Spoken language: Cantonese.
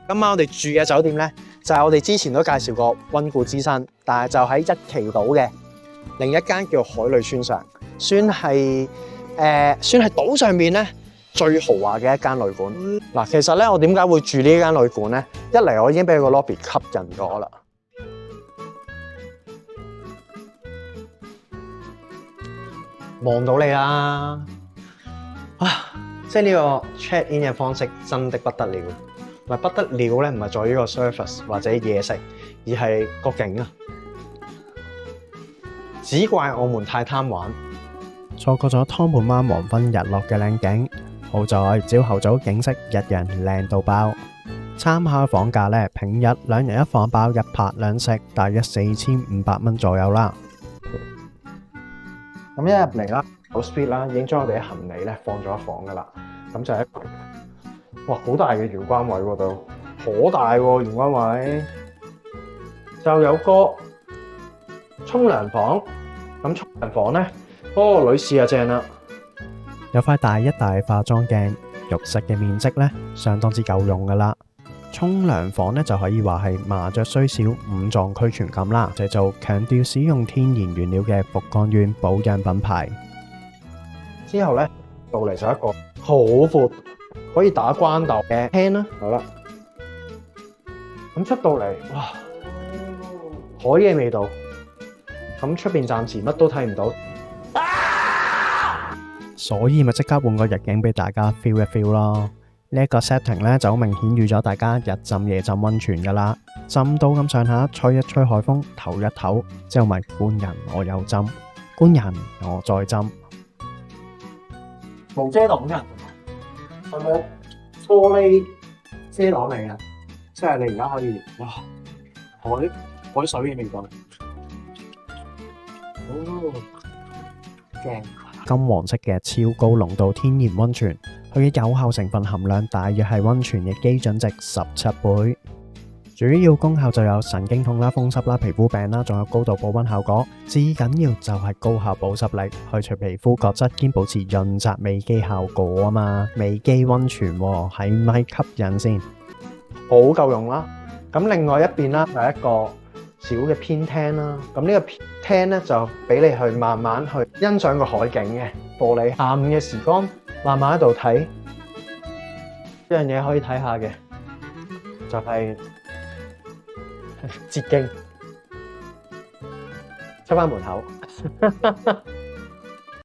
今晚我哋住嘅酒店咧，就係我哋之前都介紹過溫故知新，但係就喺一期島嘅另一間叫海裏村上，算係島上面咧最豪華嘅一間旅館。嗱，其實咧我點解會住呢間旅館咧？一嚟我已經俾個 lobby 吸引咗啦。望到你啦！啊，即係呢個 check in 嘅方式真的不得了。唔係不得了咧，唔係在於個 service 或者嘢食，而係個景啊！只怪我們太貪玩，錯過咗湯盤灣黃昏日落嘅靚景。好在朝後早景色一樣靚到爆。參考房價呢，平日2人1房包1泊2食，大約4500蚊左右啦。咁一入嚟啦，好 speed 啦，已經將我哋嘅行李咧放咗一房噶啦。咁就係一個哇，好大嘅玄關位喎，都好大喎玄關位，就有個沖涼房。咁沖涼房咧，女士啊正啦，有塊大一大化妝鏡，浴室嘅面積咧相當之夠用噶啦。沖涼房咧就可以話係麻雀雖小五臟俱全咁啦，製造強調使用天然原料嘅福江苑保養品牌。之後咧到嚟就一個好闊可以打關鬥嘅廳啦。好啦，咁出到嚟哇，海嘅味道。咁出邊暫時乜都睇唔到，所以咪即刻換個日景俾大家 feel 一 feel 咯。呢一個 setting 咧就好明顯預咗大家日浸夜浸溫泉噶啦，浸到咁上下，吹一吹海風，唞一唞，之後咪官人我又浸，官人我再浸。無遮擋嘅，係咪玻璃遮擋嚟嘅？即係你而家可以哇，海水嘅味道。哦，正！金黃色嘅超高濃度天然溫泉，佢嘅有效成分含量大約係溫泉嘅基準值17倍。主要功效就有神經痛啦、風濕啦、皮膚病啦，仲有高度保溫效果。至緊要就係高效保濕力，去除皮膚角質兼保持潤澤美肌效果啊嘛！美肌溫泉係咪吸引先？好夠用啦！咁另外一邊啦，係一個小嘅偏廳啦，咁呢個偏廳咧就俾你去慢慢去欣賞個海景嘅，畀你下午嘅時光慢慢喺度睇。一樣嘢可以睇下嘅就係捷徑，出翻門口。